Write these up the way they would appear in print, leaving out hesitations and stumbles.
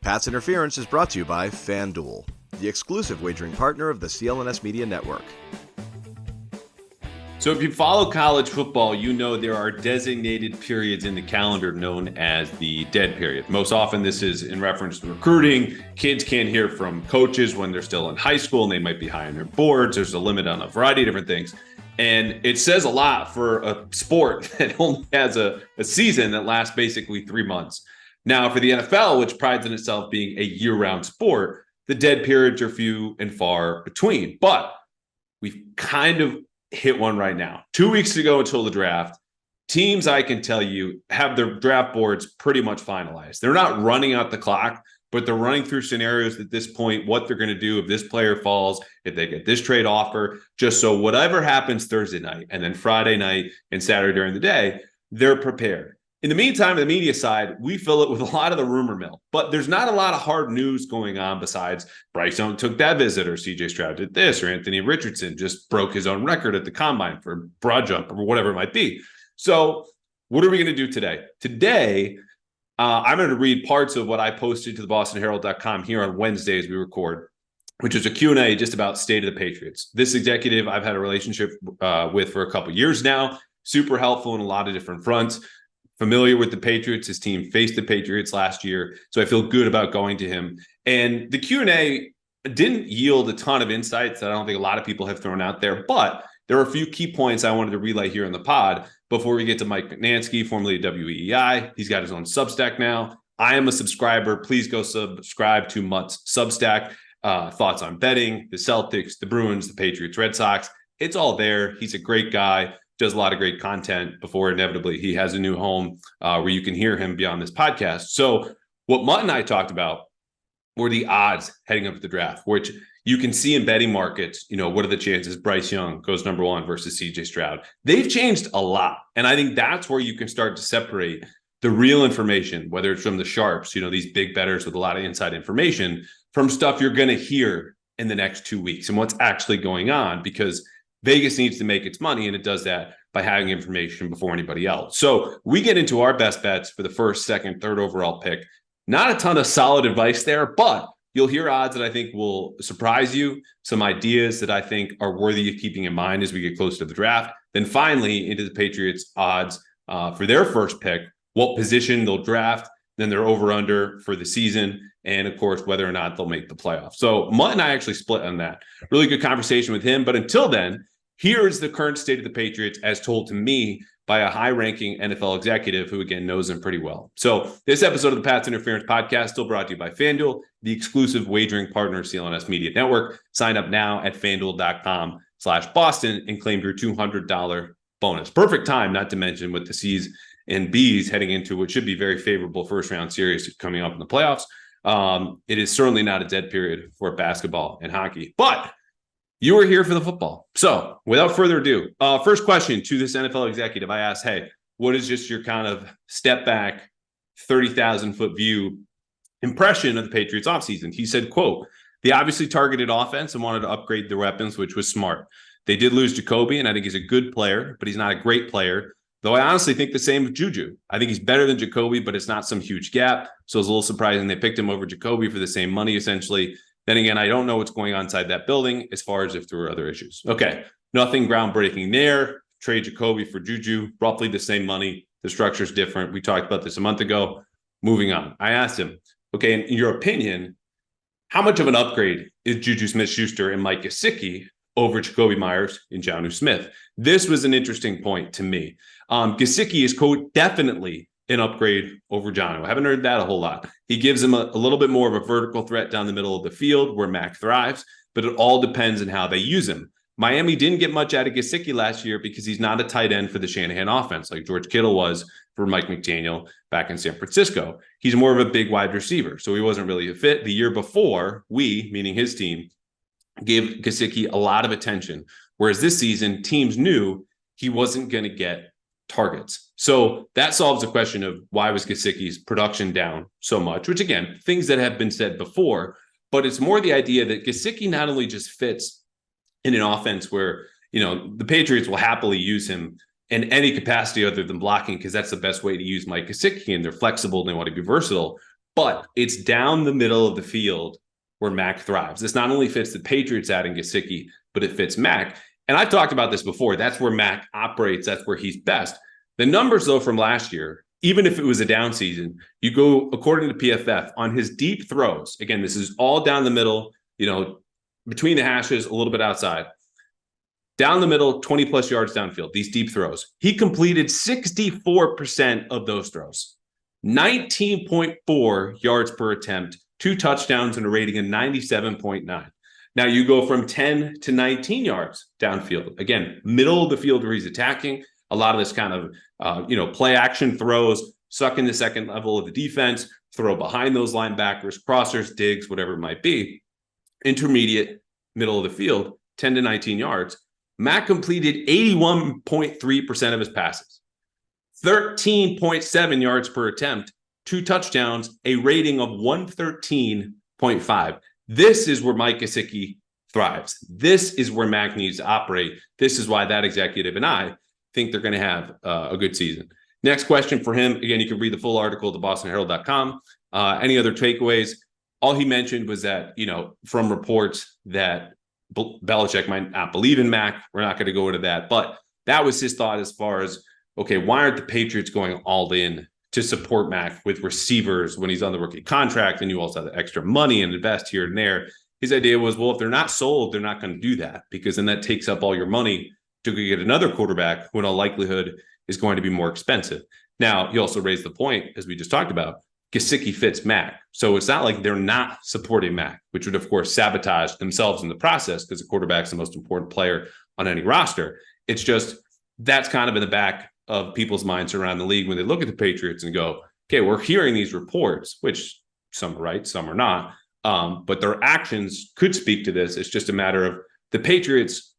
Pat's Interference is brought to you by FanDuel, the exclusive wagering partner of the CLNS Media Network. So if you follow college football, you know there are designated periods in the calendar known as the dead period. Most often this is in reference to recruiting. Kids can't hear from coaches when they're still in high school and they might be high on their boards. There's a limit on a variety of different things. And it says a lot for a sport that only has a season that lasts basically 3 months. Now, for the NFL, which prides in itself being a year-round sport, the dead periods are few and far between. But we've kind of hit one right now. 2 weeks ago until the draft, teams, I can tell you, have their draft boards pretty much finalized. They're not running out the clock, but they're running through scenarios at this point, what they're going to do if this player falls, if they get this trade offer, just so whatever happens Thursday night and then Friday night and Saturday during the day, they're prepared. In the meantime, the media side, we fill it with a lot of the rumor mill, but there's not a lot of hard news going on besides Bryce Young took that visit, or CJ Stroud did this, or Anthony Richardson just broke his own record at the combine for broad jump or whatever it might be. So what are we going to do today? Today, I'm going to read parts of what I posted to the BostonHerald.com here on Wednesday as we record, which is a Q&A just about state of the Patriots. This executive I've had a relationship with for a couple of years now, super helpful in a lot of different fronts, familiar with the Patriots. His team faced the Patriots last year, so I feel good about going to him. And the Q&A didn't yield a ton of insights that I don't think a lot of people have thrown out there, but there are a few key points I wanted to relay here in the pod before we get to Mike Mutnansky, formerly WEEI. He's got his own Substack now. I am a subscriber. Please go subscribe to Mutt's Substack. Thoughts on betting, the Celtics, the Bruins, the Patriots, Red Sox. It's all there. He's a great guy, does a lot of great content before inevitably he has a new home where you can hear him beyond this podcast. So what Mutt and I talked about were the odds heading up to the draft, which you can see in betting markets. You know, what are the chances Bryce Young goes number one versus CJ Stroud? They've changed a lot. And I think that's where you can start to separate the real information, whether it's from the sharps, you know, these big bettors with a lot of inside information, from stuff you're going to hear in the next 2 weeks and what's actually going on, because Vegas needs to make its money, and it does that by having information before anybody else. So we get into our best bets for the first, second, third overall pick. Not a ton of solid advice there, but you'll hear odds that I think will surprise you, some ideas that I think are worthy of keeping in mind as we get close to the draft. Then finally, into the Patriots odds for their first pick, what position they'll draft, then their over-under for the season, and of course, whether or not they'll make the playoffs. So Mutt and I actually split on that. Really good conversation with him. But until then, here is the current state of the Patriots as told to me by a high-ranking NFL executive who, again, knows them pretty well. So this episode of the Pat's Interference podcast still brought to you by FanDuel, the exclusive wagering partner of CLNS Media Network. Sign up now at FanDuel.com/Boston and claim your $200 bonus. Perfect time, not to mention with the C's and B's heading into what should be very favorable first-round series coming up in the playoffs. It is certainly not a dead period for basketball and hockey, but you are here for the football. So without further ado, first question to this NFL executive, I asked, hey, what is just your kind of step back, 30,000 foot view impression of the Patriots offseason? He said, quote, they obviously targeted offense and wanted to upgrade their weapons, which was smart. They did lose Jacoby, and I think he's a good player, but he's not a great player. Though I honestly think the same with Juju. I think he's better than Jacoby, but it's not some huge gap. So it's a little surprising they picked him over Jacoby for the same money, essentially. Then again, I don't know what's going on inside that building as far as if there were other issues. Okay, nothing groundbreaking there. Trade Jacoby for Juju, roughly the same money. The structure's different. We talked about this a month ago. Moving on. I asked him, okay, in your opinion, how much of an upgrade is Juju Smith-Schuster and Mike Gesicki over Jacoby Myers and Jonnu Smith? This was an interesting point to me. Gesicki is definitely an upgrade over Jonnu. I haven't heard that a whole lot. He gives him a little bit more of a vertical threat down the middle of the field where Mac thrives, but it all depends on how they use him. Miami didn't get much out of Gesicki last year because he's not a tight end for the Shanahan offense like George Kittle was for Mike McDaniel back in San Francisco. He's more of a big wide receiver, so he wasn't really a fit. The year before, we, meaning his team, gave Gesicki a lot of attention, whereas this season, teams knew he wasn't going to get targets. So that solves the question of why was Gesicki's production down so much, which again, things that have been said before, but it's more the idea that Gesicki not only just fits in an offense where, you know, the Patriots will happily use him in any capacity other than blocking, because that's the best way to use Mike Gesicki, and they're flexible and they want to be versatile. but it's down the middle of the field where Mac thrives. This not only fits the Patriots adding Gesicki, but it fits Mac. And I've talked about this before. That's where Mac operates. That's where he's best. The numbers, though, from last year, even if it was a down season, you go according to PFF on his deep throws. Again, this is all down the middle, between the hashes, a little bit outside. Down the middle, 20 plus yards downfield, these deep throws. He completed 64% of those throws, 19.4 yards per attempt, 2 touchdowns, and a rating of 97.9. Now you go from 10 to 19 yards downfield. Again, middle of the field where he's attacking. A lot of this kind of, play action throws, suck in the second level of the defense, throw behind those linebackers, crossers, digs, whatever it might be. Intermediate, middle of the field, 10 to 19 yards. Mac completed 81.3% of his passes, 13.7 yards per attempt, 2 touchdowns, a rating of 113.5. This is where Mike Gesicki thrives. This is where Mac needs to operate. This is why that executive and I think they're going to have a good season. Next question for him. Again, you can read the full article at thebostonherald.com. Any other takeaways? All he mentioned was that, from reports that Belichick might not believe in Mac. We're not going to go into that. But that was his thought as far as, okay, why aren't the Patriots going all in to support Mac with receivers when he's on the rookie contract and you also have the extra money and invest here and there? His idea was, well, if they're not sold, they're not going to do that because then that takes up all your money to get another quarterback who in all likelihood is going to be more expensive. Now, he also raised the point, as we just talked about, Gesicki fits Mac. So it's not like they're not supporting Mac, which would, of course, sabotage themselves in the process because the quarterback's the most important player on any roster. It's just that's kind of in the back of people's minds around the league when they look at the Patriots and go, okay, we're hearing these reports, which some are right, some are not, but their actions could speak to this. It's just a matter of the Patriots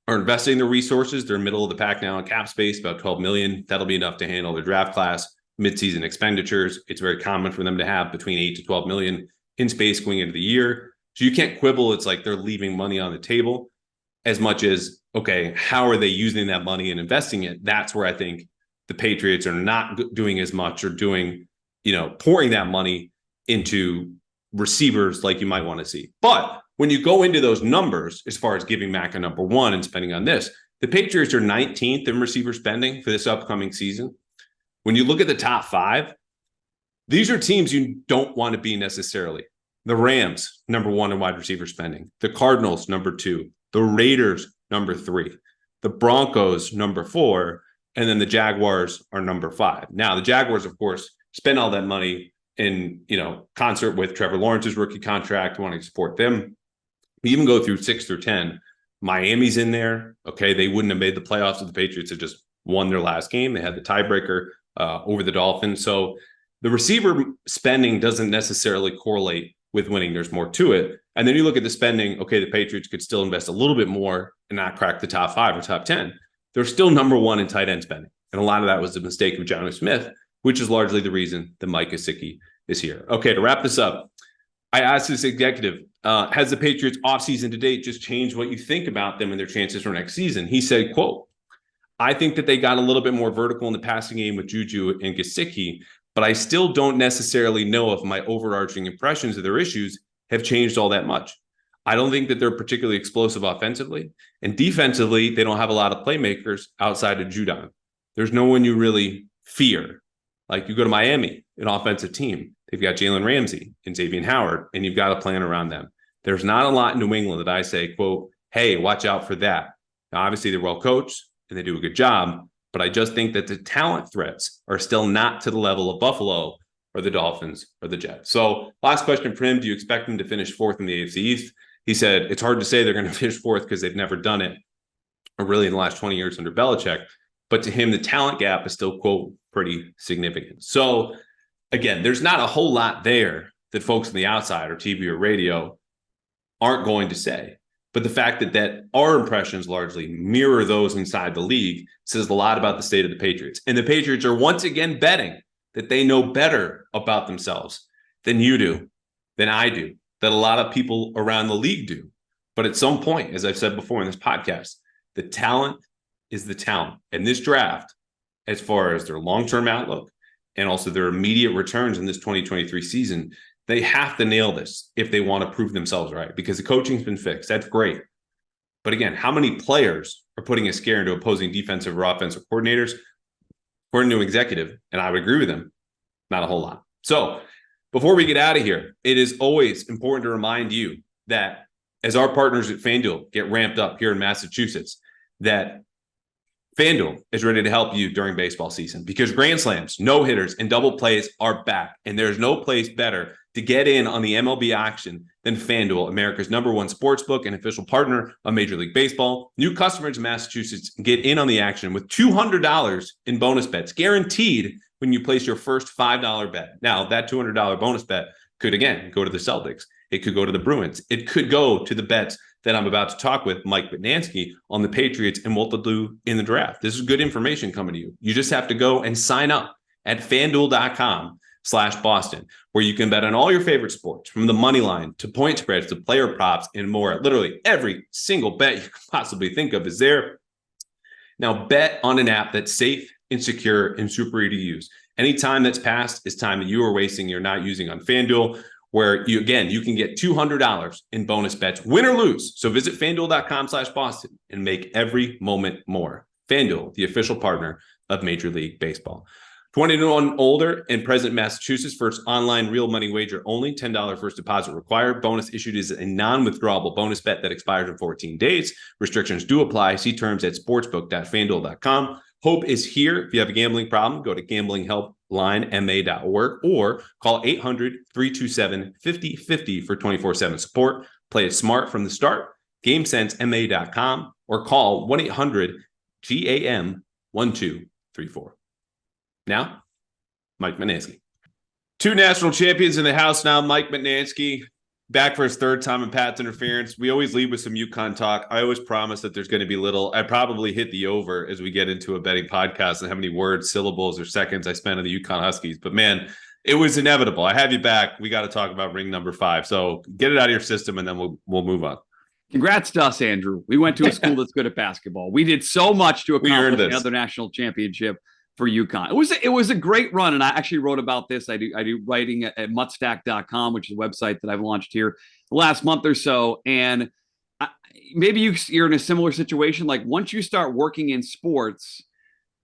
are investing their resources. They're middle of the pack now in cap space, about $12 million. That'll be enough to handle their draft class, midseason expenditures. It's very common for them to have between $8 to $12 million in space going into the year. So you can't quibble. It's like they're leaving money on the table as much as, okay, how are they using that money and investing it? That's where I think the Patriots are not doing as much or doing, pouring that money into receivers like you might want to see. But when you go into those numbers, as far as giving Mac a number one and spending on this, the Patriots are 19th in receiver spending for this upcoming season. When you look at the top 5, these are teams you don't want to be necessarily. The Rams, number 1 in wide receiver spending. The Cardinals, number 2. The Raiders, number 3. The Broncos, number 4. And then the Jaguars are number 5. Now, the Jaguars, of course, spend all that money in, concert with Trevor Lawrence's rookie contract, wanting to support them. We even go through 6 through 10. Miami's in there. Okay, they wouldn't have made the playoffs if the Patriots had just won their last game. They had the tiebreaker over the Dolphins. So the receiver spending doesn't necessarily correlate with winning. There's more to it. And then you look at the spending. Okay, the Patriots could still invest a little bit more and not crack the top 5 or top 10. They're still number 1 in tight end spending. And a lot of that was the mistake of Jonnu Smith, which is largely the reason that Mike Gesicki is here. Okay, to wrap this up, I asked this executive, has the Patriots offseason to date just changed what you think about them and their chances for next season? He said, quote, I think that they got a little bit more vertical in the passing game with Juju and Gesicki, but I still don't necessarily know if my overarching impressions of their issues have changed all that much. I don't think that they're particularly explosive offensively, and defensively, they don't have a lot of playmakers outside of Judon. There's no one you really fear. Like you go to Miami, an offensive team, they've got Jalen Ramsey and Xavier Howard, and you've got a plan around them. There's not a lot in New England that I say, quote, hey, watch out for that. Now, obviously, they're well coached and they do a good job, but I just think that the talent threats are still not to the level of Buffalo or the Dolphins or the Jets. So last question for him, do you expect them to finish 4th in the AFC East? He said, it's hard to say they're going to finish 4th because they've never done it, or really in the last 20 years under Belichick. But to him, the talent gap is still, quote, pretty significant. So again, there's not a whole lot there that folks on the outside or TV or radio aren't going to say. But the fact that our impressions largely mirror those inside the league says a lot about the state of the Patriots. And the Patriots are once again betting that they know better about themselves than you do, than I do, that a lot of people around the league do. But at some point, as I've said before in this podcast, the talent is the talent. And this draft, as far as their long-term outlook, and also their immediate returns in this 2023 season, they have to nail this if they want to prove themselves right, because the coaching's been fixed. That's great. But again, how many players are putting a scare into opposing defensive or offensive coordinators? According to an executive, and I would agree with him, not a whole lot. So before we get out of here, it is always important to remind you that as our partners at FanDuel get ramped up here in Massachusetts, that FanDuel is ready to help you during baseball season, because grand slams, no hitters, and double plays are back. And there's no place better to get in on the MLB action than FanDuel, America's #1 sportsbook and official partner of Major League Baseball. New customers in Massachusetts get in on the action with $200 in bonus bets, guaranteed when you place your first $5 bet. Now, that $200 bonus bet could, again, go to the Celtics. It could go to the Bruins. It could go to the bets that I'm about to talk with Mike Mutnansky on the Patriots and what they'll do in the draft. This is good information coming to you. You just have to go and sign up at FanDuel.com/Boston, where you can bet on all your favorite sports, from the money line to point spreads to player props and more. Literally every single bet you could possibly think of is there. Now, bet on an app that's safe and secure and super easy to use. Any time that's passed is time that you are wasting you're not using on FanDuel, where you can get $200 in bonus bets, win or lose. So visit FanDuel.com/Boston and make every moment more. FanDuel, the official partner of Major League Baseball. 21 older and present in Massachusetts. First online real money wager only. $10 first deposit required. Bonus issued is a non-withdrawable bonus bet that expires in 14 days. Restrictions do apply. See terms at sportsbook.fanduel.com. Hope is here. If you have a gambling problem, go to gamblinghelplinema.org or call 800-327-5050 for 24/7 support. Play it smart from the start. GameSenseMA.com or call 1-800-GAM-1234. Now, Mike Mutnansky. Two national champions in the house now. Mike Mutnansky back for his third time in Pat's Interference. We always lead with some UConn talk. I always promise that there's going to be little. I probably hit the over as we get into a betting podcast and how many words, syllables, or seconds I spent on the UConn Huskies. But man, it was inevitable. I have you back. We got to talk about ring number 5. So get it out of your system, and then we'll move on. Congrats to us, Andrew. We went to a school that's good at basketball. We did so much to accomplish another national championship for UConn. It was a great run, and I actually wrote about this. I do writing at mutstack.com, which is a website that I've launched here the last month or so. And maybe you're in a similar situation. Like, once you start working in sports,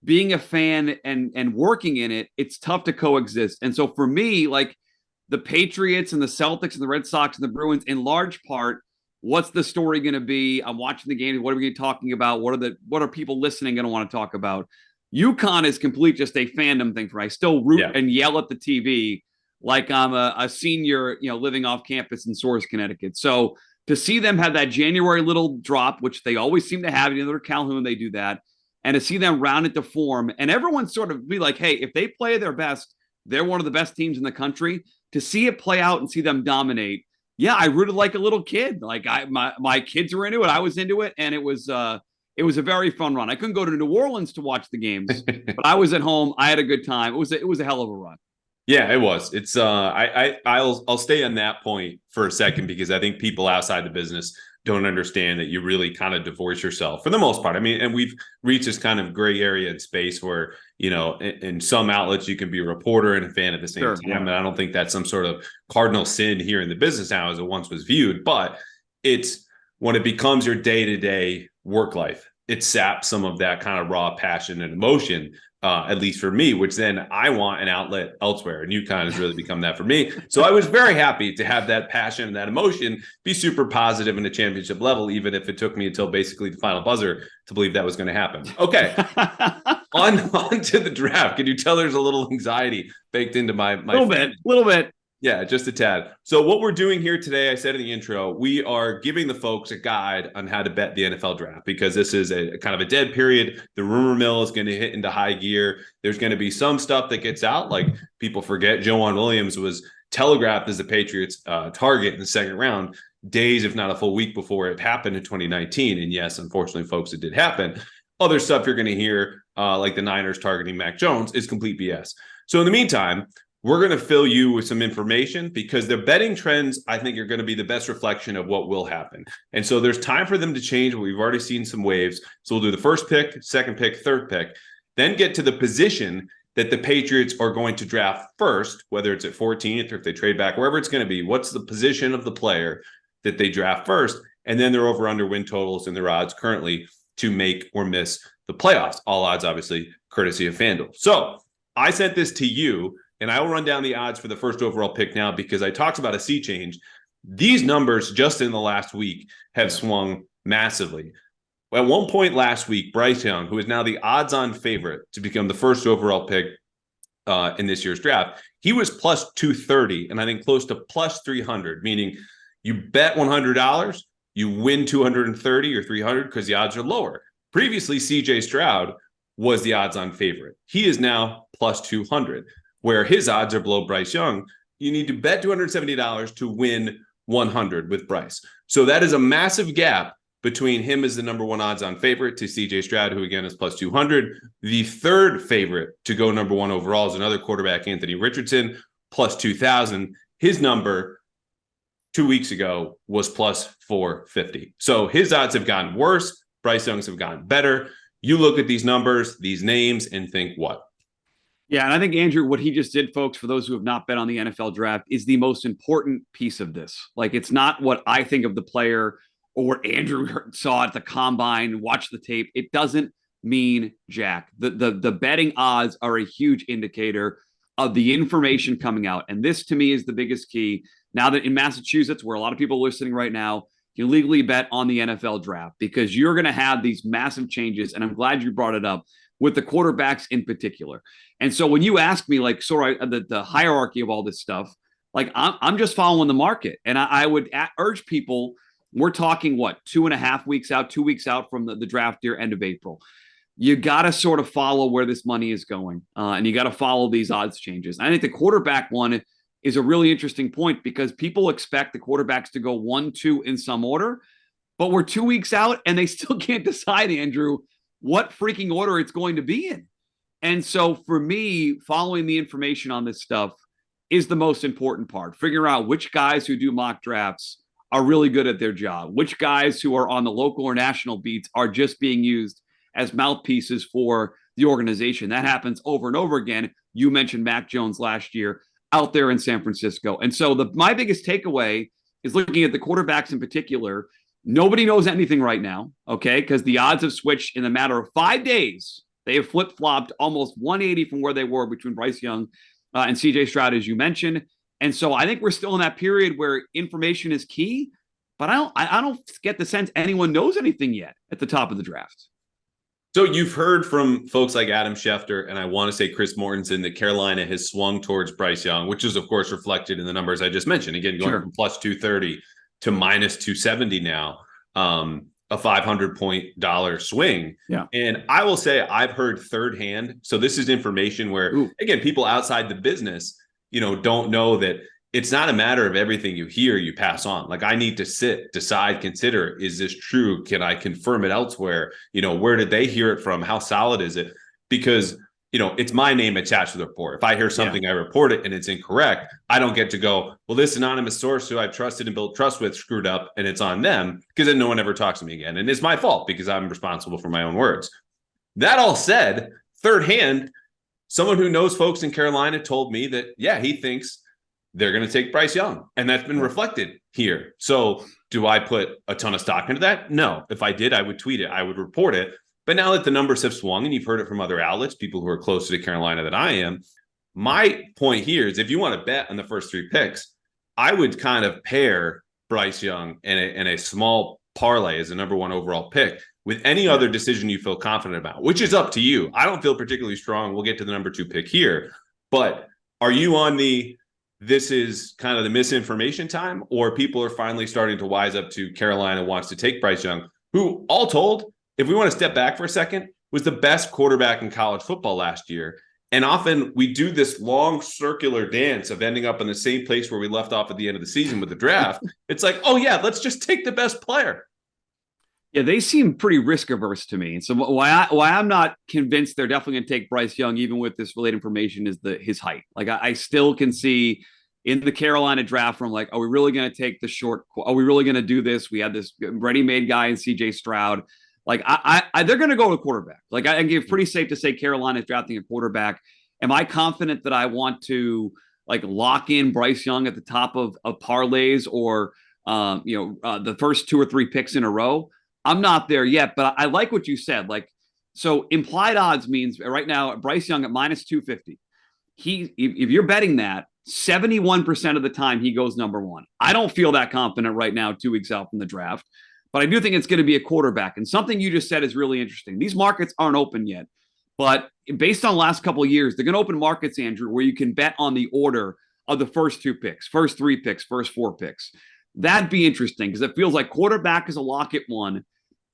being a fan and working in it, it's tough to coexist. And so for me, like, the Patriots and the Celtics and the Red Sox and the Bruins, in large part, what's the story going to be? I'm watching the game. What are we going to be talking about? What are people listening going to want to talk about? UConn is complete just a fandom thing for me. I still root and yell at the TV like I'm a senior, living off campus in Soares, Connecticut. So to see them have that January little drop, which they always seem to have, they're Calhoun, they do that, and to see them round into form, and everyone sort of be like, hey, if they play their best, they're one of the best teams in the country. To see it play out and see them dominate, I rooted like a little kid. Like, my kids were into it, I was into it, and it was a very fun run. I couldn't go to New Orleans to watch the games, but I was at home. I had a good time. It was a hell of a run. Yeah, it was. It's I'll stay on that point for a second, because I think people outside the business don't understand that you really kind of divorce yourself for the most part. I mean, and we've reached this kind of gray area in space where, in some outlets you can be a reporter and a fan at the same time. And I don't think that's some sort of cardinal sin here in the business now as it once was viewed, but it's when it becomes your day-to-day work life, it saps some of that kind of raw passion and emotion, at least for me, which then I want an outlet elsewhere. And UConn has really become that for me. So I was very happy to have that passion and that emotion be super positive in a championship level, even if it took me until basically the final buzzer to believe that was going to happen. Okay. on to the draft. Can you tell there's a little anxiety baked into my little bit. Yeah, just a tad. So what we're doing here today, I said in the intro, we are giving the folks a guide on how to bet the NFL draft, because this is a kind of a dead period. The rumor mill is going to hit into high gear. There's going to be some stuff that gets out. Like, people forget Joanne Williams was telegraphed as the Patriots target in the second round days, if not a full week before it happened in 2019. And yes, unfortunately, folks, it did happen. Other stuff you're going to hear, like the Niners targeting Mac Jones, is complete BS. So in the meantime, we're going to fill you with some information, because the betting trends, I think, are going to be the best reflection of what will happen. And so there's time for them to change. We've already seen some waves. So we'll do the first pick, second pick, third pick, then get to the position that the Patriots are going to draft first, whether it's at 14th or if they trade back, wherever it's going to be. What's the position of the player that they draft first? And then their over-under win totals and their odds currently to make or miss the playoffs. All odds, obviously, courtesy of FanDuel. So I sent this to you, and I will run down the odds for the first overall pick now because I talked about a sea change. These numbers just in the last week have swung massively. At one point last week, Bryce Young, who is now the odds-on favorite to become the first overall pick in this year's draft, he was plus 230 and I think close to plus 300, meaning you bet $100, you win 230 or 300 because the odds are lower. Previously, CJ Stroud was the odds-on favorite. He is now plus 200, where his odds are below Bryce Young. You need to bet $270 to win 100 with Bryce. So that is a massive gap between him as the number one odds-on favorite to CJ Stroud, who again is plus 200. The third favorite to go number one overall is another quarterback, Anthony Richardson, plus 2,000. His number 2 weeks ago was plus 450. So his odds have gotten worse. Bryce Young's have gotten better. You look at these numbers, these names, and think what? Yeah, and I think, Andrew, what he just did, folks, for those who have not bet on the NFL draft, is the most important piece of this. Like, it's not what I think of the player or what Andrew saw at the combine, watch the tape. It doesn't mean jack. The betting odds are a huge indicator of the information coming out. And this, to me, is the biggest key. Now that in Massachusetts, where a lot of people are listening right now, you legally bet on the NFL draft because you're going to have these massive changes. And I'm glad you brought it up with the quarterbacks in particular. And so when you ask me, like, sorry, the hierarchy of all this stuff, like I'm just following the market. And I would urge people, we're talking, 2.5 weeks out, 2 weeks out from the draft year, end of April. You got to sort of follow where this money is going. And you got to follow these odds changes. I think the quarterback one is a really interesting point because people expect the quarterbacks to go 1, 2 in some order, but we're 2 weeks out and they still can't decide, Andrew, what freaking order it's going to be in. And so for me, following the information on this stuff is the most important part. Figure out which guys who do mock drafts are really good at their job, which guys who are on the local or national beats are just being used as mouthpieces for the organization. That happens over and over again. You mentioned Mac Jones last year out there in San Francisco. And so my biggest takeaway is looking at the quarterbacks in particular. Nobody knows anything right now, okay? Because the odds have switched in a matter of 5 days. They have flip-flopped almost 180 from where they were between Bryce Young and CJ Stroud, as you mentioned. And so I think we're still in that period where information is key, but I don't get the sense anyone knows anything yet at the top of the draft. So you've heard from folks like Adam Schefter, and I want to say Chris Mortensen, that Carolina has swung towards Bryce Young, which is, of course, reflected in the numbers I just mentioned. Again, going from plus 230 to minus 270 now, a $500 swing. Yeah. And I will say I've heard third hand. So this is information where, again, people outside the business, don't know that it's not a matter of everything you hear, you pass on. Like, I need to sit, decide, consider, is this true? Can I confirm it elsewhere? Where did they hear it from? How solid is it? Because, it's my name attached to the report. If I hear something, I report it and it's incorrect. I don't get to go, well, this anonymous source who I've trusted and built trust with screwed up and it's on them, because then no one ever talks to me again. And it's my fault because I'm responsible for my own words. That all said, third hand, someone who knows folks in Carolina told me that, he thinks they're going to take Bryce Young. And that's been reflected here. So do I put a ton of stock into that? No. If I did, I would tweet it. I would report it. But now that the numbers have swung, and you've heard it from other outlets, people who are closer to Carolina than I am, my point here is if you want to bet on the first 3 picks, I would kind of pair Bryce Young in a small parlay as a number one overall pick with any other decision you feel confident about, which is up to you. I don't feel particularly strong. We'll get to the number 2 pick here. But are you on this is kind of the misinformation time, or people are finally starting to wise up to Carolina wants to take Bryce Young, who, all told, if we want to step back for a second, was the best quarterback in college football last year. And often we do this long circular dance of ending up in the same place where we left off at the end of the season with the draft. It's like, let's just take the best player. Yeah, they seem pretty risk averse to me. And so why I'm not convinced they're definitely going to take Bryce Young, even with this related information, is his height. Like, I still can see in the Carolina draft room, like, are we really going to take the short? Are we really going to do this? We had this ready-made guy in CJ Stroud. Like, they're going to go with quarterback. Like, I think it's pretty safe to say Carolina is drafting a quarterback. Am I confident that I want to like lock in Bryce Young at the top of parlays or the first 2 or 3 picks in a row? I'm not there yet, but I like what you said. Like, so implied odds means right now Bryce Young at minus 250. If you're betting that, 71% of the time he goes number 1. I don't feel that confident right now 2 weeks out from the draft, but I do think it's going to be a quarterback. And something you just said is really interesting. These markets aren't open yet, but based on the last couple of years, they're going to open markets, Andrew, where you can bet on the order of the first 2 picks, first 3 picks, first 4 picks. That'd be interesting because it feels like quarterback is a lock at 1.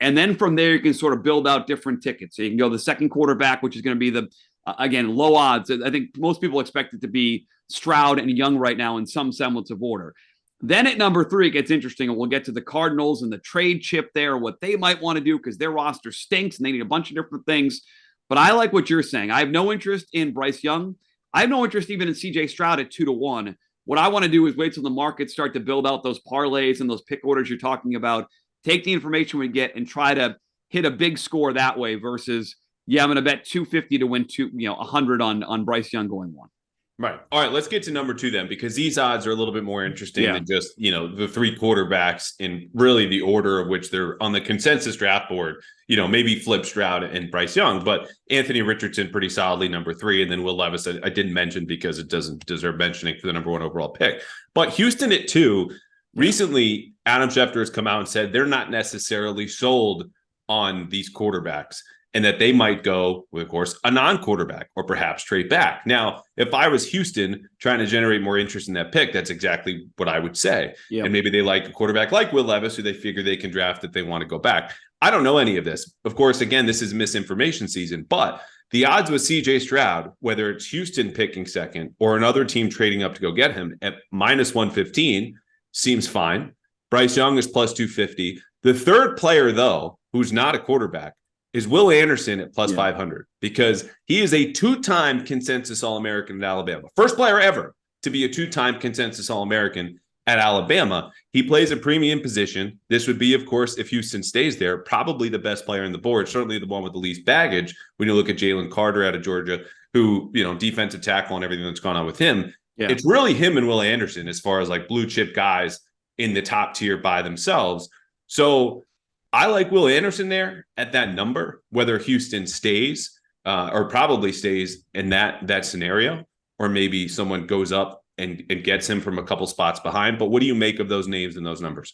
And then from there, you can sort of build out different tickets. So you can go the second quarterback, which is going to be the, again, low odds. I think most people expect it to be Stroud and Young right now in some semblance of order. Then at number 3, it gets interesting, and we'll get to the Cardinals and the trade chip there, what they might want to do because their roster stinks and they need a bunch of different things. But I like what you're saying. I have no interest in Bryce Young. I have no interest even in CJ Stroud at 2-1. What I want to do is wait till the markets start to build out those parlays and those pick orders you're talking about. Take the information we get and try to hit a big score that way versus, I'm going to bet 250 to win 100 on Bryce Young going 1. Right. All right. Let's get to number 2 then, because these odds are a little bit more interesting than just, the 3 quarterbacks in really the order of which they're on the consensus draft board, maybe flip Stroud and Bryce Young, but Anthony Richardson pretty solidly number 3. And then Will Levis, I didn't mention because it doesn't deserve mentioning for the number 1 overall pick, but Houston at 2. Recently, Adam Schefter has come out and said they're not necessarily sold on these quarterbacks and that they might go with, of course, a non-quarterback or perhaps trade back. Now, if I was Houston trying to generate more interest in that pick, that's exactly what I would say. Yep. And maybe they like a quarterback like Will Levis, who they figure they can draft if they want to go back. I don't know any of this. Of course, again, this is misinformation season, but the odds with CJ Stroud, whether it's Houston picking second or another team trading up to go get him at minus 115, seems fine. Bryce Young is plus 250. The third player, though, who's not a quarterback, is Will Anderson at plus 500 because he is a 2-time consensus All-American at Alabama. First player ever to be a 2-time consensus All-American at Alabama. He plays a premium position. This would be, of course, if Houston stays there, probably the best player on the board, certainly the one with the least baggage when you look at Jalen Carter out of Georgia, who, defensive tackle and everything that's gone on with him. Yeah. It's really him and Will Anderson as far as like blue chip guys in the top tier by themselves. So I like Will Anderson there at that number, whether Houston stays or probably stays in that scenario, or maybe someone goes up and gets him from a couple spots behind. But what do you make of those names and those numbers?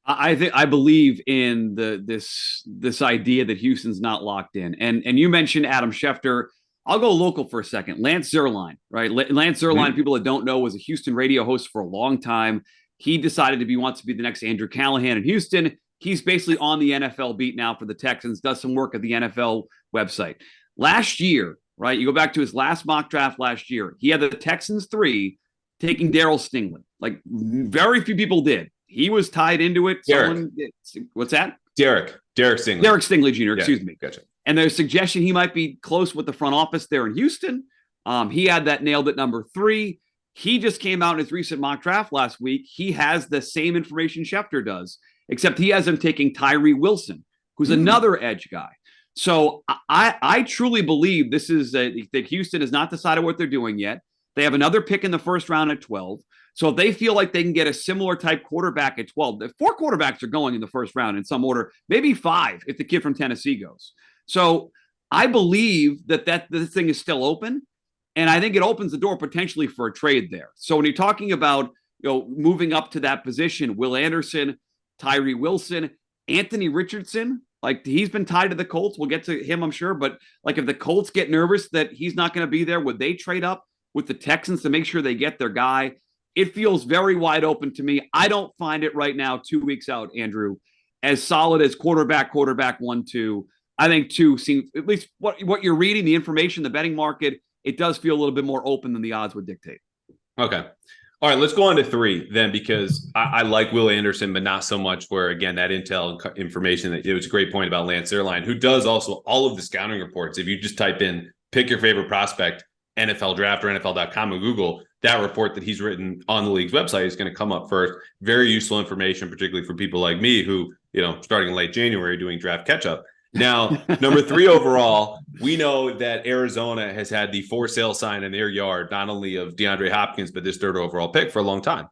I believe in this idea that Houston's not locked in. And you mentioned Adam Schefter. I'll go local for a second. Lance Zierlein, right? Lance Zierlein, people that don't know, was a Houston radio host for a long time. He decided wants to be the next Andrew Callahan in Houston. He's basically on the NFL beat now for the Texans, does some work at the NFL website. Last year, right? You go back to his last mock draft last year. He had the Texans 3 taking Darryl Stingley. Like very few people did. He was tied into it. What's that? Derek Stingley. Derek Stingley Jr., excuse me. Gotcha. And there's suggestion he might be close with the front office there in Houston. He had that nailed at number 3. He just came out in his recent mock draft last week. He has the same information Schefter does, except he has him taking Tyree Wilson, who's another edge guy. So I truly believe this is that Houston has not decided what they're doing yet. They have another pick in the first round at 12. So if they feel like they can get a similar type quarterback at 12, 4 quarterbacks are going in the first round in some order, maybe 5 if the kid from Tennessee goes. So I believe that this thing is still open, and I think it opens the door potentially for a trade there. So when you're talking about moving up to that position, Will Anderson, Tyree Wilson, Anthony Richardson, like he's been tied to the Colts. We'll get to him, I'm sure. But like if the Colts get nervous that he's not going to be there, would they trade up with the Texans to make sure they get their guy? It feels very wide open to me. I don't find it right now, 2 weeks out, Andrew, as solid as quarterback 1, 2. I think 2 seems, at least what you're reading, the information, the betting market, it does feel a little bit more open than the odds would dictate. Okay. All right, let's go on to 3 then, because I like Will Anderson, but not so much where, again, that intel information, it was a great point about Lance Zierlein, who does also all of the scouting reports. If you just type in, pick your favorite prospect, NFL Draft or NFL.com and Google, that report that he's written on the league's website is going to come up first. Very useful information, particularly for people like me who, starting in late January doing draft catch-up. Now, number 3 overall, we know that Arizona has had the for sale sign in their yard, not only of DeAndre Hopkins, but this 3rd overall pick for a long time.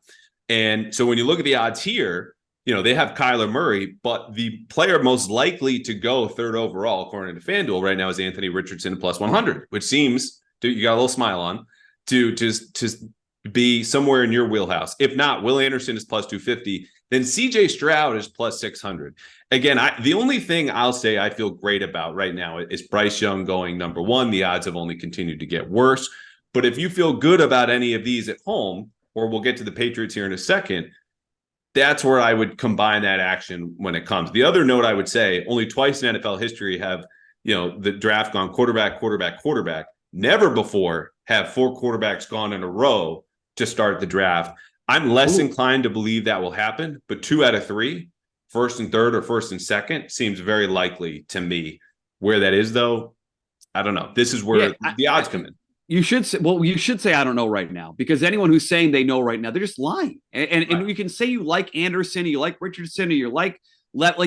And so when you look at the odds here, they have Kyler Murray, but the player most likely to go 3rd overall, according to FanDuel right now, is Anthony Richardson plus 100, which seems, you got a little smile on, to be somewhere in your wheelhouse. If not, Will Anderson is plus 250. Then CJ Stroud is plus 600. Again, the only thing I'll say I feel great about right now is Bryce Young going number 1. The odds have only continued to get worse. But if you feel good about any of these at home, or we'll get to the Patriots here in a second, that's where I would combine that action when it comes. The other note I would say, only twice in NFL history have, the draft gone quarterback, quarterback, quarterback. Never before have 4 quarterbacks gone in a row to start the draft. I'm less inclined to believe that will happen, but 2 out of 3, 1st and 3rd or 1st and 2nd, seems very likely to me. Where that is, though, I don't know. This is where the odds come in. You should say I don't know right now, because anyone who's saying they know right now, they're just lying. And you can say you like Anderson, you like Richardson, or you like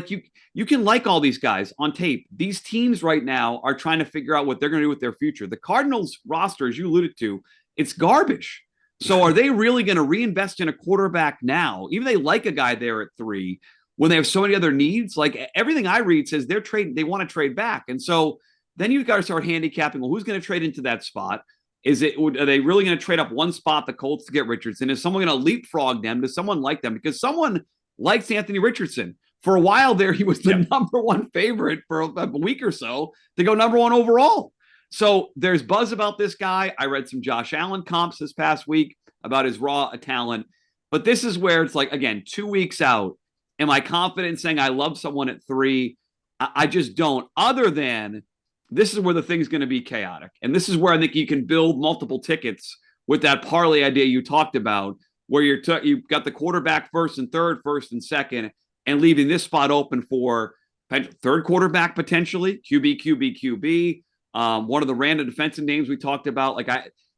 you can like all these guys on tape. These teams right now are trying to figure out what they're going to do with their future. The Cardinals roster, as you alluded to, it's garbage. So are they really going to reinvest in a quarterback now? Even they like a guy there at 3 when they have so many other needs. Like everything I read says they want to trade back. And so then you've got to start handicapping. Well, who's going to trade into that spot? Are they really going to trade up one spot, the Colts, to get Richardson? Is someone going to leapfrog them? Does someone like them? Because someone likes Anthony Richardson. For a while there, he was the number 1 favorite for a week or so to go number 1 overall. So there's buzz about this guy. I read some Josh Allen comps this past week about his raw talent. But this is where it's like, again, 2 weeks out. Am I confident in saying I love someone at 3? I just don't. Other than this is where the thing's going to be chaotic. And this is where I think you can build multiple tickets with that parlay idea you talked about, where you've got the quarterback 1st and 3rd, 1st and 2nd, and leaving this spot open for 3rd quarterback potentially, QB. One of the random defensive names we talked about.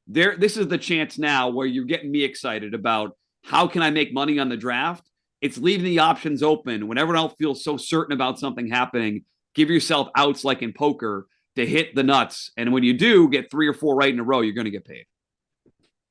This is the chance now where you're getting me excited about how can I make money on the draft. It's leaving the options open when everyone else feels so certain about something happening. Give yourself outs like in poker to hit the nuts. And when you do get 3 or 4 right in a row, you're going to get paid.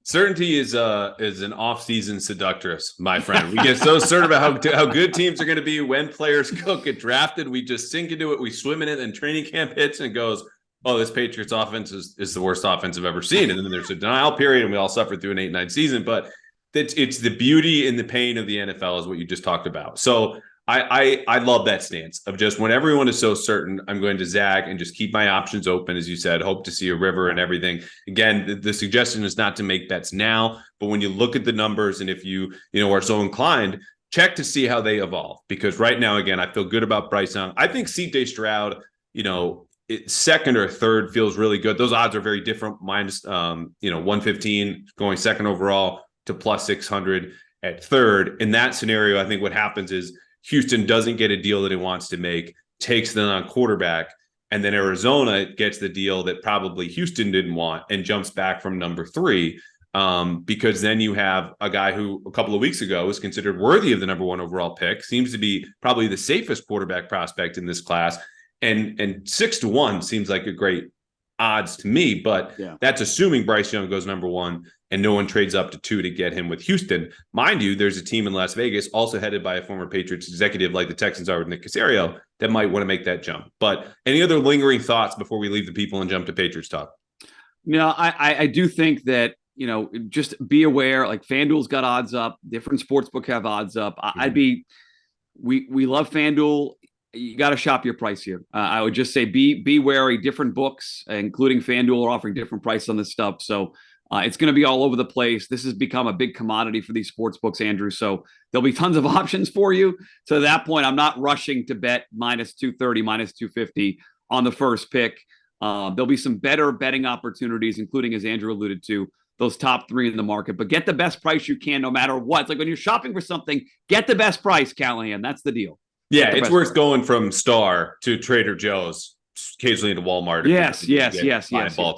Certainty is an off-season seductress, my friend. We get so certain about how good teams are going to be when players get drafted. We just sink into it. We swim in it, and training camp hits and it goes, oh, this Patriots offense is the worst offense I've ever seen. And then there's a denial period, and we all suffered through an 8-9 season. But it's the beauty and the pain of the NFL is what you just talked about. So I love that stance of just when everyone is so certain, I'm going to zag and just keep my options open, as you said, hope to see a river and everything. Again, the suggestion is not to make bets now, but when you look at the numbers and if you are so inclined, check to see how they evolve. Because right now, again, I feel good about Bryce Young. I think CJ Stroud, 2nd or 3rd feels really good. Those odds are very different. Minus, 115 going 2nd overall to plus 600 at 3rd. In that scenario, I think what happens is Houston doesn't get a deal that he wants to make, takes them on quarterback, and then Arizona gets the deal that probably Houston didn't want and jumps back from number 3. Because then you have a guy who a couple of weeks ago was considered worthy of the number 1 overall pick, seems to be probably the safest quarterback prospect in this class. And 6-1 seems like a great odds to me, but that's assuming Bryce Young goes number 1 and no one trades up to 2 to get him with Houston. Mind you, there's a team in Las Vegas also headed by a former Patriots executive like the Texans are with Nick Caserio that might want to make that jump. But any other lingering thoughts before we leave the people and jump to Patriots talk? I do think that, just be aware, like FanDuel's got odds up, different sportsbook have odds up. We love FanDuel. You got to shop your price here. I would just say be wary. Different books, including FanDuel, are offering different prices on this stuff. So it's going to be all over the place. This has become a big commodity for these sports books, Andrew. So there'll be tons of options for you. So at that point, I'm not rushing to bet minus 230, minus 250 on the first pick. There'll be some better betting opportunities, including, as Andrew alluded to, those top 3 in the market. But get the best price you can no matter what. It's like when you're shopping for something, get the best price, Callahan. That's the deal. Yeah, it's worth going from Star to Trader Joe's, occasionally to Walmart. Yes.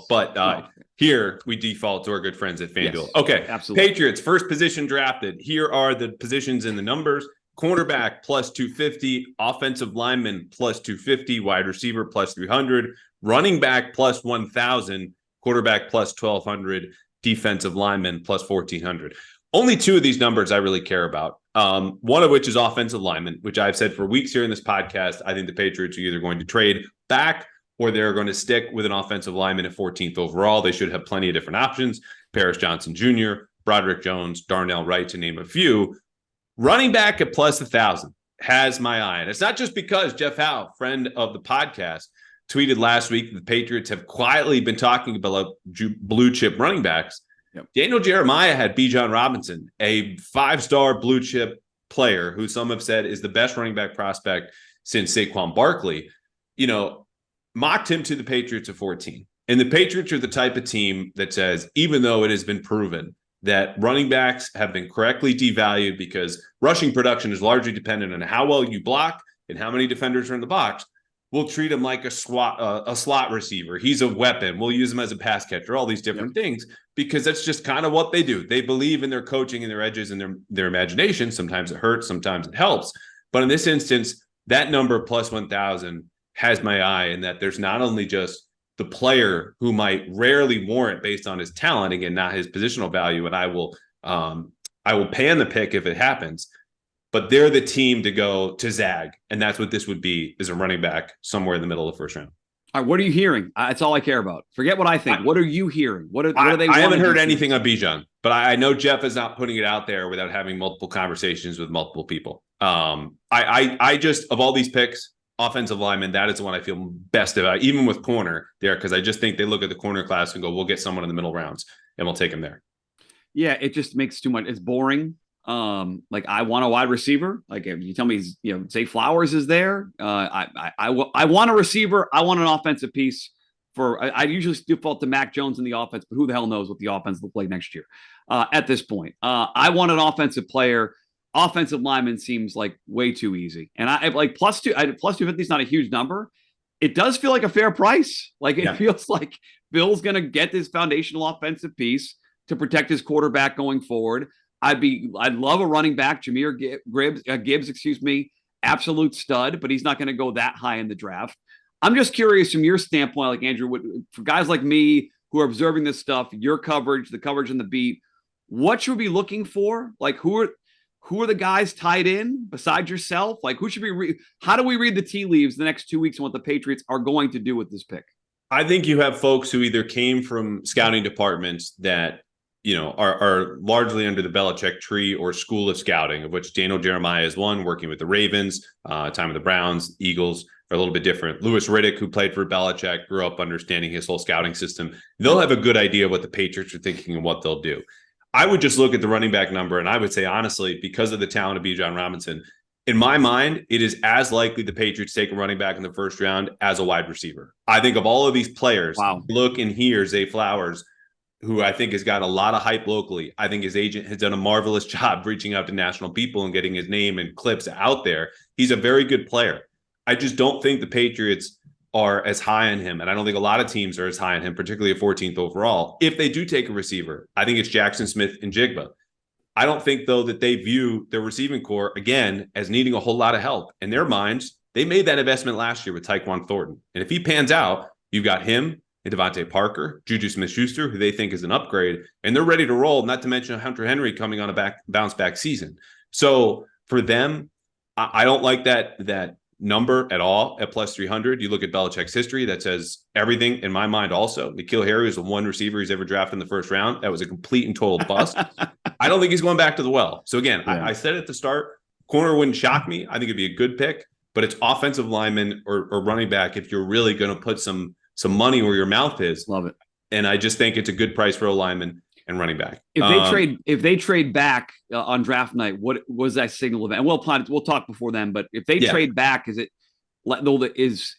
But here we default to our good friends at FanDuel. Yes, okay, absolutely. Patriots, first position drafted. Here are the positions in the numbers. cornerback plus 250, offensive lineman plus 250, wide receiver plus 300, running back plus 1,000, quarterback plus 1,200, defensive lineman plus 1,400. Only two of these numbers I really care about. One of which is offensive lineman, which I've said for weeks here in this podcast. I think the Patriots are either going to trade back or they're going to stick with an offensive lineman at 14th overall. They should have plenty of different options. Paris Johnson Jr., Broderick Jones, Darnell Wright, to name a few. Running back at plus 1,000 has my eye. And it's not just because Jeff Howe, friend of the podcast, tweeted last week that the Patriots have quietly been talking about blue chip running backs. Yep. Daniel Jeremiah had Bijan Robinson, a 5-star blue chip player who some have said is the best running back prospect since Saquon Barkley, mocked him to the Patriots at 14. And the Patriots are the type of team that says, even though it has been proven that running backs have been correctly devalued because rushing production is largely dependent on how well you block and how many defenders are in the box, we'll treat him like a slot receiver. He's a weapon. We'll use him as a pass catcher, all these different things, because that's just kind of what they do. They believe in their coaching and their edges and their imagination. Sometimes it hurts, sometimes it helps. But in this instance, that number plus 1,000 has my eye in that there's not only just the player who might rarely warrant based on his talent, again, not his positional value, and I will pan the pick if it happens, but they're the team to go to zag. And that's what this would be, is a running back somewhere in the middle of the first round. All right, what are you hearing? That's all I care about. Forget what I think. What are you hearing? What are they? I haven't heard anything on Bijan, but I know Jeff is not putting it out there without having multiple conversations with multiple people. I just, of all these picks, offensive lineman, that is the one I feel best about, even with corner there, because I just think they look at the corner class and go, we'll get someone in the middle rounds and we'll take him there. Yeah, it just makes too much. It's boring. Like, I want a wide receiver. Like, if you tell me, Zay Flowers is there. I want a receiver. I want an offensive piece I usually default to Mac Jones in the offense, but who the hell knows what the offense will look like next year at this point. I want an offensive player. Offensive lineman seems like way too easy. And I like plus 250 is not a huge number. It does feel like a fair price. Like, it feels like Bill's going to get this foundational offensive piece to protect his quarterback going forward. I'd love a running back, Jahmyr Gibbs, absolute stud, but he's not going to go that high in the draft. I'm just curious from your standpoint, like, Andrew, for guys like me who are observing this stuff, your coverage, the coverage on the beat, what should we be looking for? Like, who are the guys tied in besides yourself? Like, who should we how do we read the tea leaves the next 2 weeks and what the Patriots are going to do with this pick? I think you have folks who either came from scouting departments that are largely under the Belichick tree or school of scouting, of which Daniel Jeremiah is one, working with the Ravens, time of the Browns, Eagles are a little bit different. Louis Riddick, who played for Belichick, grew up understanding his whole scouting system. They'll have a good idea what the Patriots are thinking and what they'll do. I would just look at the running back number, and I would say, honestly, because of the talent of Bijan Robinson, in my mind, it is as likely the Patriots take a running back in the first round as a wide receiver. I think of all of these players, look and hear Zay Flowers, who I think has got a lot of hype locally. I think his agent has done a marvelous job reaching out to national people and getting his name and clips out there. He's a very good player. I just don't think the Patriots are as high on him, and I don't think a lot of teams are as high on him, particularly at 14th overall. If they do take a receiver, I think it's Jackson Smith and Jigba. I don't think, though, that they view their receiving core, again, as needing a whole lot of help. In their minds, they made that investment last year with Tyquan Thornton. And if he pans out, you've got him and Devontae Parker, Juju Smith-Schuster, who they think is an upgrade, and they're ready to roll, not to mention Hunter Henry coming on a bounce-back season. So for them, I don't like that number at all at plus 300. You look at Belichick's history, that says everything in my mind also. N'Keal Harry was the one receiver he's ever drafted in the first round. That was a complete and total bust. I don't think he's going back to the well. So again, I said at the start, corner wouldn't shock me. I think it'd be a good pick, but it's offensive lineman or running back if you're really going to put some money where your mouth is. Love it. And I just think it's a good price for a lineman and running back. If they trade back on draft night, what was that signal event? And we'll talk before then, but if they trade back, is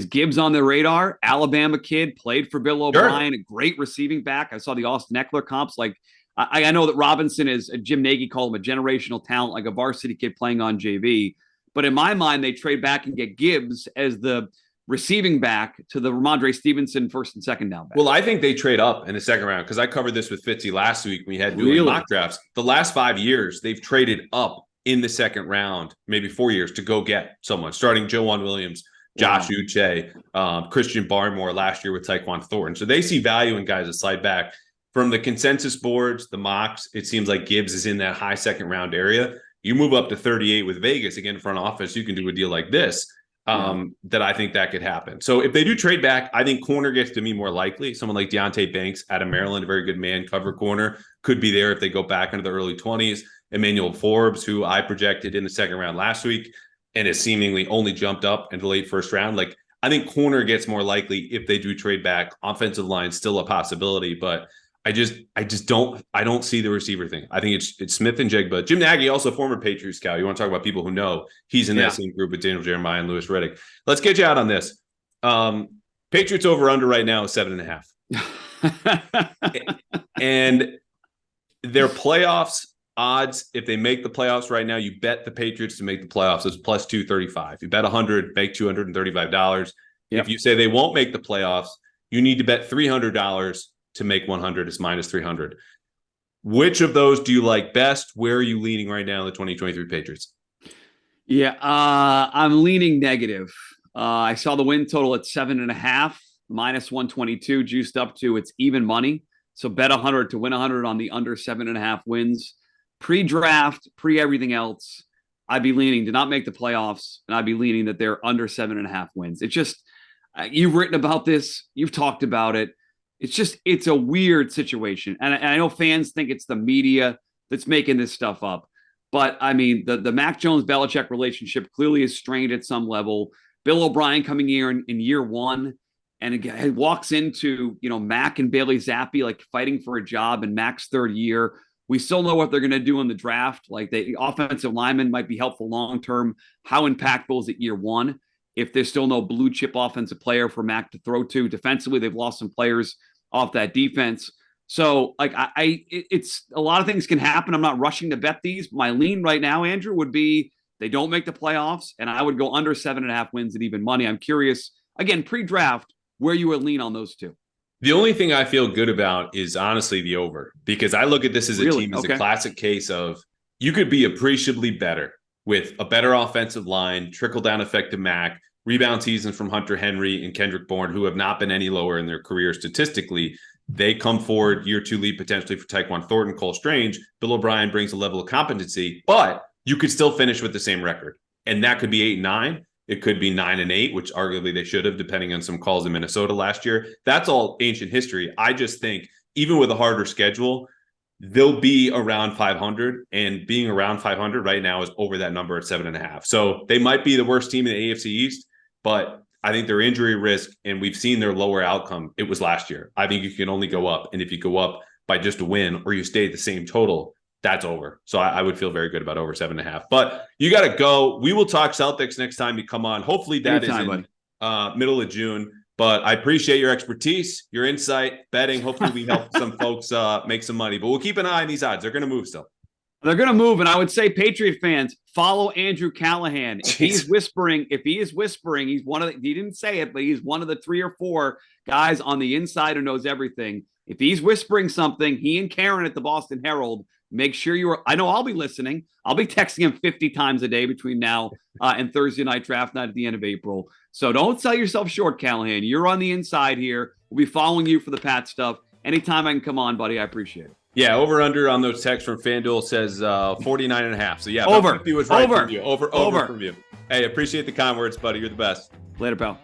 Gibbs on the radar? Alabama kid, played for Bill O'Brien, a great receiving back. I saw the Austin Eckler comps. Like, I know that Robinson is, Jim Nagy called him a generational talent, like a varsity kid playing on JV. But in my mind, they trade back and get Gibbs as the receiving back to the Ramondre Stevenson first and second down back. Well, I think they trade up in the second round, because I covered this with Fitzy last week when we had doing mock drafts. The last 5 years, they've traded up in the second round, maybe 4 years, to go get someone, starting Joejuan Williams, Josh Uche, Christian Barmore last year with Tyquan Thornton. So they see value in guys that slide back. From the consensus boards, the mocks, it seems like Gibbs is in that high second round area. You move up to 38 with Vegas, again, front office, you can do a deal like this. That I think that could happen. So if they do trade back, I think corner gets to me more likely. Someone like Deontay Banks out of Maryland, a very good man cover corner, could be there if they go back into the early 20s. Emmanuel Forbes, who I projected in the second round last week and has seemingly only jumped up into the late first round. Like, I think corner gets more likely if they do trade back. Offensive line still a possibility, but I don't see the receiver thing. I think it's Smith and Jigba. Jim Nagy, also former Patriots scout. You want to talk about people who know, he's in that same group with Daniel Jeremiah and Louis Riddick. Let's get you out on this. Patriots over under right now is 7.5. And their playoffs odds, if they make the playoffs right now, you bet the Patriots to make the playoffs. It's plus 235. You bet 100, make $235. If you say they won't make the playoffs, you need to bet $300 to make 100. Is minus 300. Which of those do you like best? Where are you leaning right now in the 2023 Patriots? Yeah, I'm leaning negative. I saw the win total at 7.5, minus 122, juiced up to it's even money. So bet 100 to win 100 on the under 7.5 wins. Pre-draft, pre-everything else, I'd be leaning to not make the playoffs, and I'd be leaning that they're under 7.5 wins. It's just, you've written about this, you've talked about it. It's a weird situation. And I know fans think it's the media that's making this stuff up. But, I mean, the Mac Jones-Belichick relationship clearly is strained at some level. Bill O'Brien coming here in year one, and again, he walks into, Mac and Bailey Zappi, like, fighting for a job in Mac's third year. We still know what they're going to do in the draft. Like, the offensive lineman might be helpful long-term. How impactful is it year one if there's still no blue-chip offensive player for Mac to throw to? Defensively, they've lost some players off that defense. So, like, it's a lot of things can happen. I'm not rushing to bet these. My lean right now, Andrew, would be they don't make the playoffs, and I would go under 7.5 wins at even money. I'm curious, again, pre-draft, where you would lean on those two. The only thing I feel good about is honestly the over, because I look at this as a team as a classic case of you could be appreciably better with a better offensive line, trickle-down effect to Mac, rebound seasons from Hunter Henry and Kendrick Bourne, who have not been any lower in their career statistically. They come forward, year two lead potentially for Tyquan Thornton, Cole Strange. Bill O'Brien brings a level of competency, but you could still finish with the same record. And that could be 8-9. It could be 9-8, which arguably they should have, depending on some calls in Minnesota last year. That's all ancient history. I just think even with a harder schedule, they'll be around 500, and being around 500 right now is over that number at 7.5. So they might be the worst team in the AFC East, but I think their injury risk, and we've seen their lower outcome, it was last year. I think you can only go up. And if you go up by just a win or you stay at the same total, that's over. So I would feel very good about over 7.5. But you got to go. We will talk Celtics next time you come on. Hopefully that is in middle of June. But I appreciate your expertise, your insight, betting. Hopefully we help some folks make some money. But we'll keep an eye on these odds. They're going to move still. They're going to move, and I would say Patriot fans, follow Andrew Callahan. If he's whispering, he's one of the, he didn't say it, but he's one of the 3 or 4 guys on the inside who knows everything. If he's whispering something, he and Karen at the Boston Herald, make sure I know I'll be listening. I'll be texting him 50 times a day between now and Thursday night draft night at the end of April. So don't sell yourself short, Callahan. You're on the inside here. We'll be following you for the Pat stuff. Anytime I can come on, buddy, I appreciate it. Yeah, over under on those texts from FanDuel says 49.5. So yeah, over. Was right from you. Over from you. Hey, appreciate the kind words, buddy. You're the best. Later, pal.